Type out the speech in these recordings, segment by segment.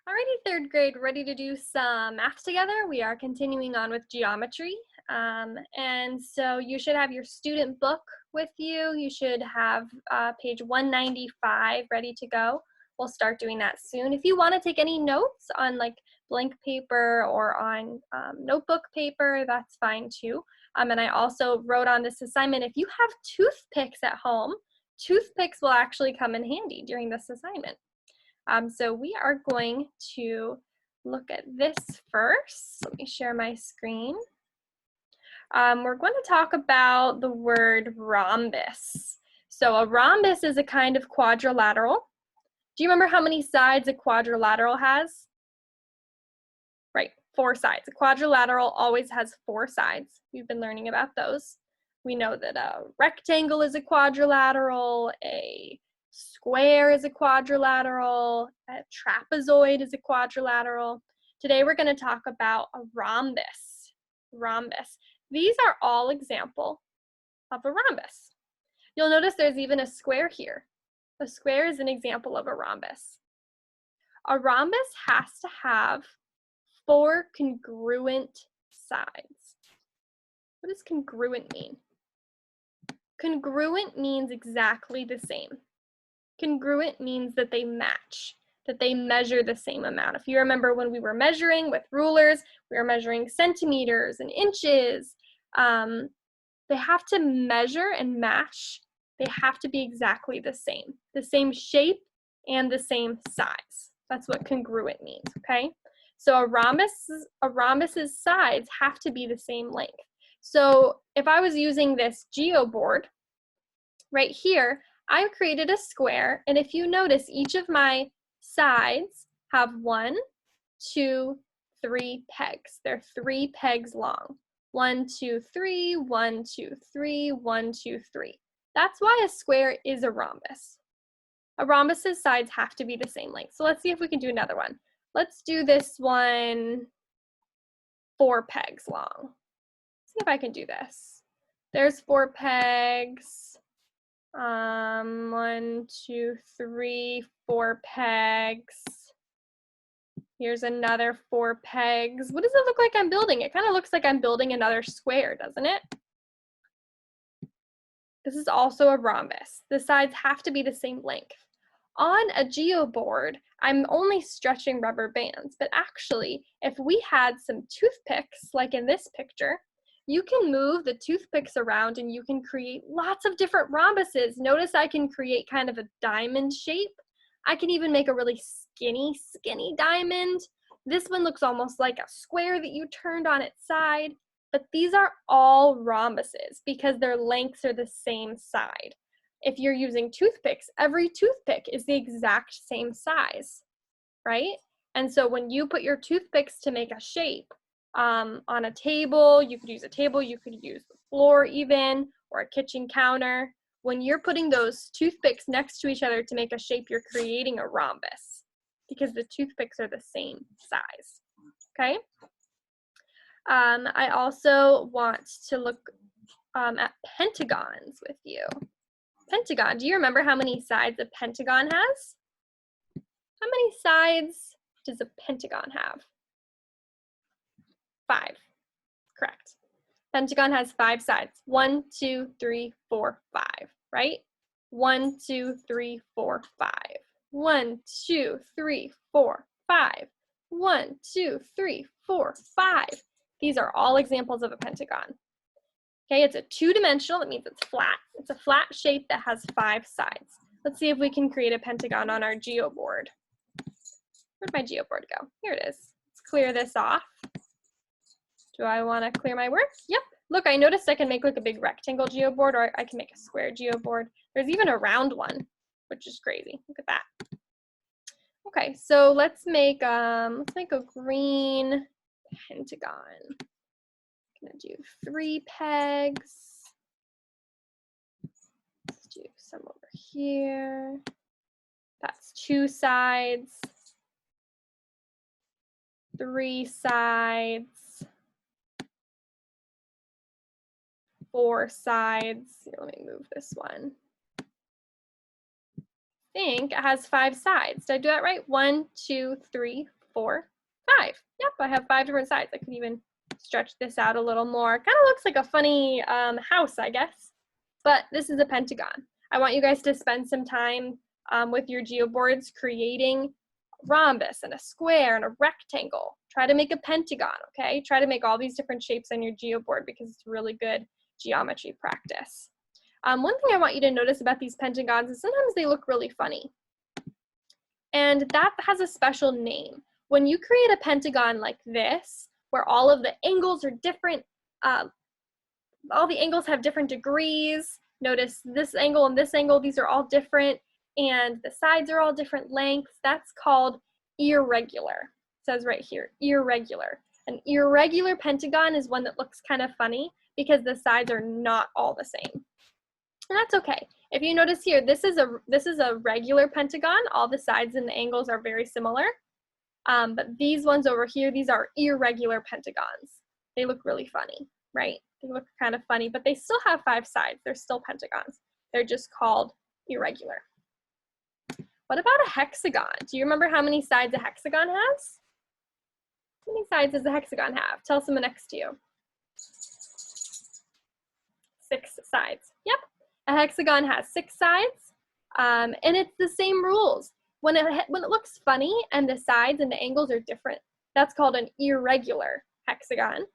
Alrighty, third grade, ready to do some math together. We are continuing on with geometry. And so you should have your student book with you. You should have page 195 ready to go. We'll start doing that soon. If you want to take any notes on like blank paper or on notebook paper, that's fine too. And I also wrote on this assignment, if you have toothpicks at home, toothpicks will actually come in handy during this assignment. So we are going to look at this first. Let me share my screen. We're going to talk about the word rhombus. So a rhombus is a kind of quadrilateral. Do you remember how many sides a quadrilateral has? Right, 4 sides. A quadrilateral always has 4 sides. We've been learning about those. We know that a rectangle is a quadrilateral, a square is a quadrilateral, a trapezoid is a quadrilateral. Today we're going to talk about a rhombus. Rhombus. These are all examples of a rhombus. You'll notice there's even a square here. A square is an example of a rhombus. A rhombus has to have 4 congruent sides. What does congruent mean? Congruent means exactly the same. Congruent means that they match, that they measure the same amount. If you remember when we were measuring with rulers, we were measuring centimeters and inches. They have to measure and match. They have to be exactly the same shape and the same size. That's what congruent means, okay? So a rhombus's sides have to be the same length. So if I was using this geoboard right here, I've created a square, and if you notice, each of my sides have 1, 2, 3 pegs. They're 3 pegs long. 1, 2, 3, 1, 2, 3, 1, 2, 3. That's why a square is a rhombus. A rhombus's sides have to be the same length. So let's see if we can do another one. Let's do this one 4 pegs long. See if I can do this. There's 4 pegs. 1, 2, 3, 4 pegs. Here's another 4 pegs. What does it look like I'm building? It kind of looks like I'm building another square, doesn't it? This is also a rhombus. The sides have to be the same length. On a geoboard, I'm only stretching rubber bands, but actually, if we had some toothpicks, like in this picture, you can move the toothpicks around and you can create lots of different rhombuses. Notice I can create kind of a diamond shape. I can even make a really skinny diamond. This one looks almost like a square that you turned on its side, but these are all rhombuses because their lengths are the same side. If you're using toothpicks, every toothpick is the exact same size, right? And so when you put your toothpicks to make a shape on a table, you could use a table, you could use the floor even, or a kitchen counter. When you're putting those toothpicks next to each other to make a shape, you're creating a rhombus because the toothpicks are the same size, okay? I also want to look at pentagons with you. Pentagon, do you remember how many sides a pentagon has? How many sides does a pentagon have? 5, correct. Pentagon has 5 sides. 1, 2, 3, 4, 5, right? 1, 2, 3, 4, 5. 1, 2, 3, 4, 5. 1, 2, 3, 4, 5. These are all examples of a pentagon. Okay, it's a 2-dimensional, that means it's flat. It's a flat shape that has 5 sides. Let's see if we can create a pentagon on our geoboard. Where'd my geoboard go? Here it is. Let's clear this off. Do I want to clear my work? Yep. Look, I noticed I can make like a big rectangle geoboard, or I can make a square geoboard. There's even a round one, which is crazy. Look at that. Okay, so let's make a green pentagon. I'm gonna do 3 pegs. Let's do some over here. That's 2 sides. 3 sides. 4 sides. Here, let me move this one. I think it has 5 sides. Did I do that right? 1, 2, 3, 4, 5. Yep, I have 5 different sides. I could even stretch this out a little more. Kind of looks like a funny house, I guess. But this is a pentagon. I want you guys to spend some time with your geoboards creating a rhombus and a square and a rectangle. Try to make a pentagon, okay? Try to make all these different shapes on your geoboard because it's really good geometry practice. One thing I want you to notice about these pentagons is sometimes they look really funny. And that has a special name. When you create a pentagon like this, where all of the angles are different, all the angles have different degrees. Notice this angle and this angle, these are all different, and the sides are all different lengths. That's called irregular. It says right here, irregular. An irregular pentagon is one that looks kind of funny because the sides are not all the same. And that's okay. If you notice here, this is a regular pentagon. All the sides and the angles are very similar. But these ones over here, these are irregular pentagons. They look really funny, right? They look kind of funny, but they still have 5 sides. They're still pentagons. They're just called irregular. What about a hexagon? Do you remember how many sides a hexagon has? How many sides does a hexagon have? Tell someone next to you. 6 sides. Yep. A hexagon has 6 sides, and it's the same rules. When it looks funny and the sides and the angles are different, that's called an irregular hexagon.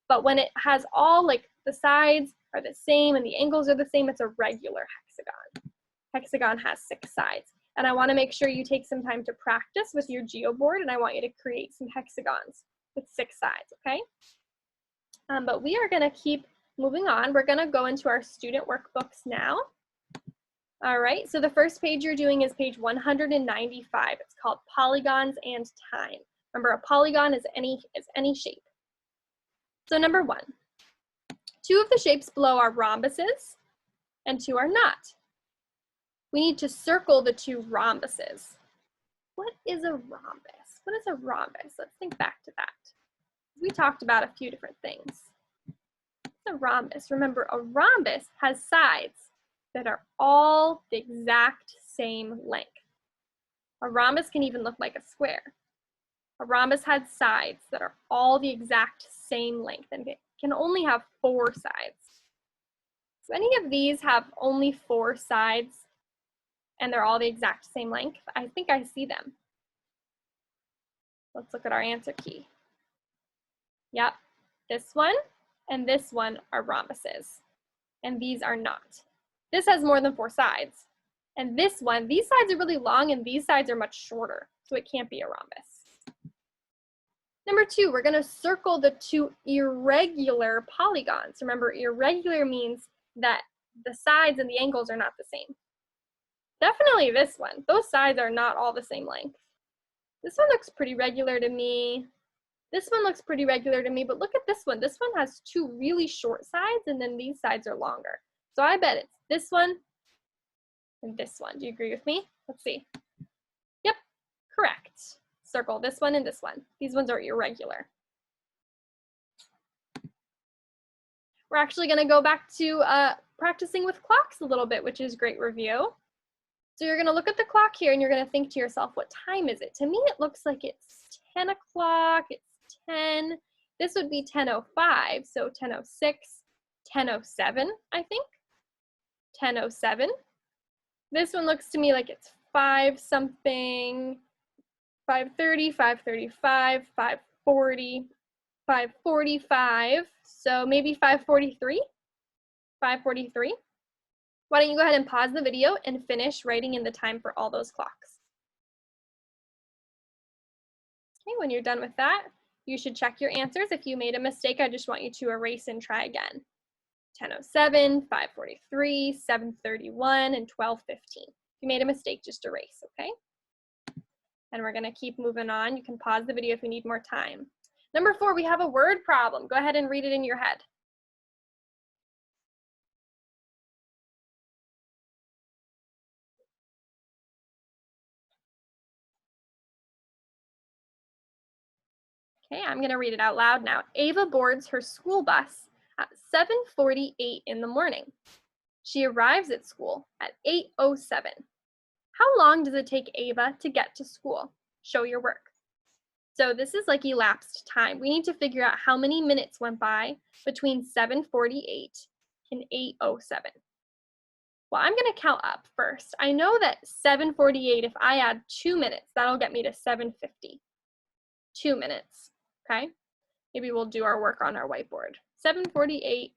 But when it has all, like, the sides are the same and the angles are the same, it's a regular hexagon. Hexagon has 6 sides. And I want to make sure you take some time to practice with your geoboard, and I want you to create some hexagons with 6 sides, okay? But we are going to keep moving on. We're going to go into our student workbooks now. All right, so the first page you're doing is page 195. It's called Polygons and Time. Remember, a polygon is any shape. So number 1, 2 of the shapes below are rhombuses and 2 are not. We need to circle the 2 rhombuses. What is a rhombus? What is a rhombus? Let's think back to that. We talked about a few different things. What's a rhombus? Remember, a rhombus has sides that are all the exact same length. A rhombus can even look like a square. A rhombus has sides that are all the exact same length, and it can only have 4 sides. So any of these have only 4 sides and they're all the exact same length? I think I see them. Let's look at our answer key. Yep, this one and this one are rhombuses, and these are not. This has more than 4 sides, and this one, these sides are really long and these sides are much shorter, so it can't be a rhombus. Number 2, we're going to circle the 2 irregular polygons. Remember, irregular means that the sides and the angles are not the same. Definitely this one. Those sides are not all the same length. This one looks pretty regular to me. This one looks pretty regular to me, but look at this one. This one has 2 really short sides, and then these sides are longer. So I bet it's this one and this one. Do you agree with me? Let's see. Yep, correct. Circle this one and this one. These ones are irregular. We're actually going to go back to practicing with clocks a little bit, which is great review. So you're going to look at the clock here and you're going to think to yourself, what time is it? To me, it looks like it's 10 o'clock, it's 10. This would be 10:05, so 10:06, 10:07, I think. 10:07. This one looks to me like it's 5 something, 5:30, 5:35, 5:40, 5:45, so maybe 5:43, 5:43. Why don't you go ahead and pause the video and finish writing in the time for all those clocks. Okay, when you're done with that, you should check your answers. If you made a mistake, I just want you to erase and try again. 10:07, 5:43, 7:31, and 12:15. If you made a mistake, just erase, okay? And we're gonna keep moving on. You can pause the video if you need more time. Number 4, we have a word problem. Go ahead and read it in your head. Okay, I'm gonna read it out loud now. Ava boards her school bus at 7:48 in the morning. She arrives at school at 8:07. How long does it take Ava to get to school? Show your work. So this is like elapsed time. We need to figure out how many minutes went by between 7:48 and 8:07. Well, I'm going to count up first. I know that 7:48, if I add 2 minutes, that'll get me to 7:50. 2 minutes, okay? Maybe we'll do our work on our whiteboard. 7:48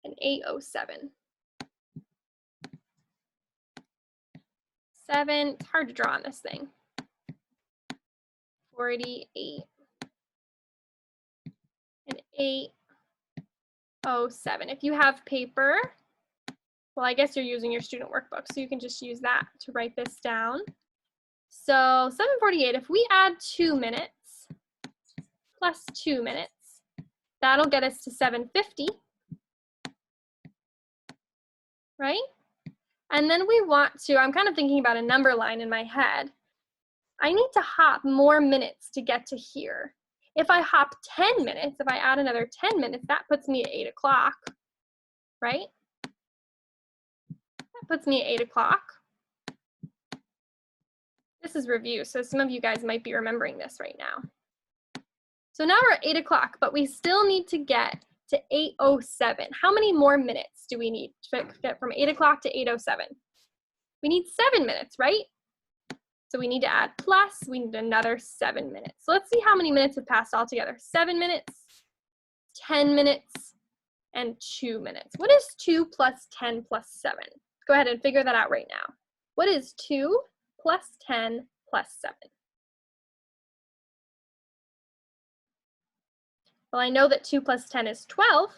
and 8:07. 7, it's hard to draw on this thing. 48 and 8:07. If you have paper, well, I guess you're using your student workbook, so you can just use that to write this down. So 7:48, if we add 2 minutes plus 2 minutes, that'll get us to 7:50, right? And then we want to, I'm kind of thinking about a number line in my head. I need to hop more minutes to get to here. If I hop 10 minutes, if I add another 10 minutes, that puts me at 8 o'clock, right? That puts me at 8 o'clock. This is review, so some of you guys might be remembering this right now. So now we're at 8 o'clock, but we still need to get to 8:07. How many more minutes do we need to get from 8 o'clock to 8:07? We need 7 minutes, right? So we need to add plus, we need another 7 minutes. So let's see how many minutes have passed altogether. 7 minutes, 10 minutes, and 2 minutes. What is 2 plus 10 plus 7? Go ahead and figure that out right now. What is 2 plus 10 plus 7? Well, I know that 2 plus 10 is 12,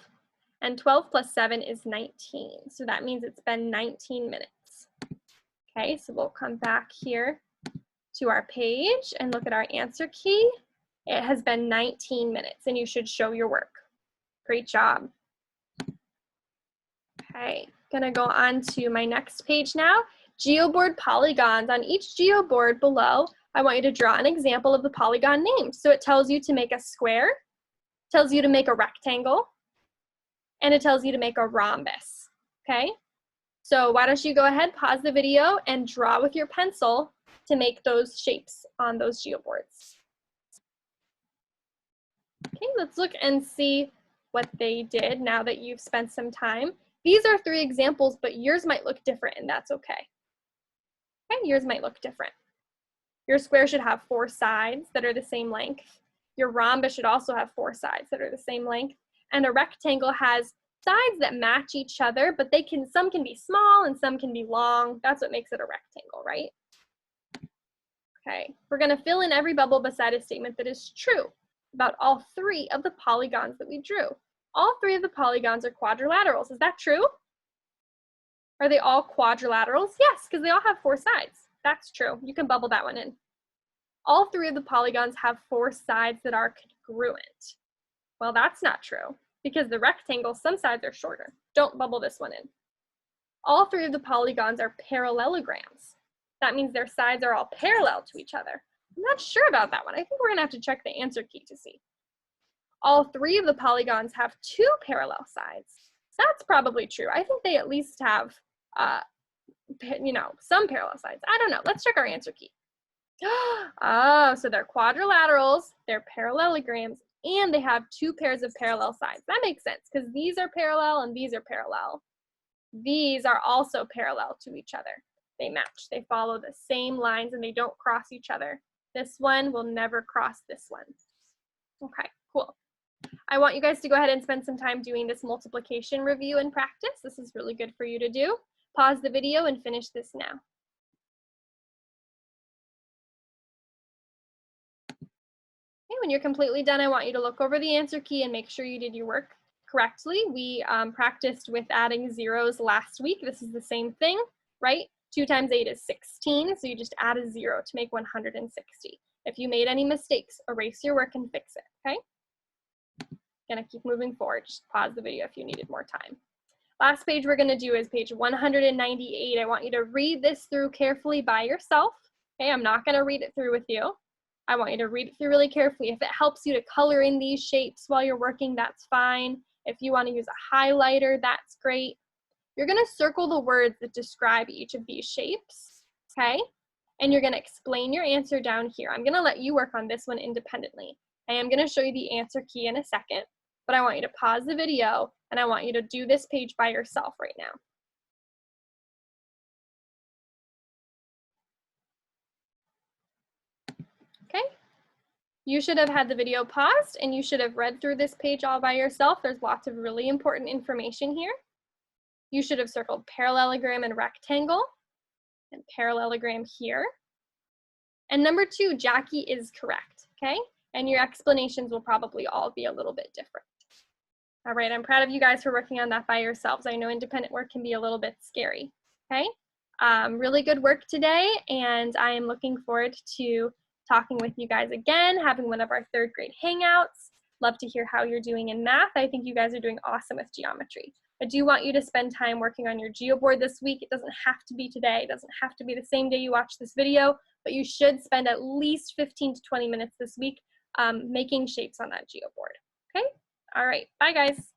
and 12 plus 7 is 19. So that means it's been 19 minutes. Okay, so we'll come back here to our page and look at our answer key. It has been 19 minutes, and you should show your work. Great job. Okay, gonna go on to my next page now. Geoboard polygons. On each geoboard below, I want you to draw an example of the polygon name. So it tells you to make a square, tells you to make a rectangle, and it tells you to make a rhombus, okay? So why don't you go ahead, pause the video, and draw with your pencil to make those shapes on those geoboards. Okay, let's look and see what they did now that you've spent some time. These are 3 examples, but yours might look different, and that's okay. Okay, yours might look different. Your square should have 4 sides that are the same length. Your rhombus should also have 4 sides that are the same length. And a rectangle has sides that match each other, but some can be small and some can be long. That's what makes it a rectangle, right? Okay, we're gonna fill in every bubble beside a statement that is true about all 3 of the polygons that we drew. All 3 of the polygons are quadrilaterals. Is that true? Are they all quadrilaterals? Yes, because they all have 4 sides. That's true. You can bubble that one in. All 3 of the polygons have 4 sides that are congruent. Well, that's not true, because the rectangle, some sides are shorter. Don't bubble this one in. All 3 of the polygons are parallelograms. That means their sides are all parallel to each other. I'm not sure about that one. I think we're gonna have to check the answer key to see. All 3 of the polygons have 2 parallel sides. That's probably true. I think they at least have, some parallel sides. I don't know. Let's check our answer key. Oh, so they're quadrilaterals, they're parallelograms, and they have 2 pairs of parallel sides. That makes sense, because these are parallel and these are parallel. These are also parallel to each other. They match. They follow the same lines and they don't cross each other. This one will never cross this one. Okay, cool. I want you guys to go ahead and spend some time doing this multiplication review and practice. This is really good for you to do. Pause the video and finish this now. Okay, when you're completely done, I want you to look over the answer key and make sure you did your work correctly. We practiced with adding zeros last week. This is the same thing, right? 2 times 8 is 16, so you just add a 0 to make 160. If you made any mistakes, erase your work and fix it, okay? Gonna keep moving forward. Just pause the video if you needed more time. Last page we're gonna do is page 198. I want you to read this through carefully by yourself, okay? I'm not gonna read it through with you. I want you to read it through really carefully. If it helps you to color in these shapes while you're working, that's fine. If you wanna use a highlighter, that's great. You're gonna circle the words that describe each of these shapes, okay? and you're going to explain your answer down here. I'm going to let you work on this one independently. I am going to show you the answer key in a second, but I want you to pause the video and I want you to do this page by yourself right now. Okay? You should have had the video paused and you should have read through this page all by yourself. There's lots of really important information here. You should have circled parallelogram and rectangle and parallelogram here. And number 2, Jackie is correct, okay? And your explanations will probably all be a little bit different. All right, I'm proud of you guys for working on that by yourselves. I know independent work can be a little bit scary, okay? Really good work today, and I am looking forward to talking with you guys again, having one of our 3rd grade hangouts. Love to hear how you're doing in math. I think you guys are doing awesome with geometry. I do want you to spend time working on your geoboard this week. It doesn't have to be today. It doesn't have to be the same day you watch this video, but you should spend at least 15 to 20 minutes this week making shapes on that geoboard, okay? All right, bye guys.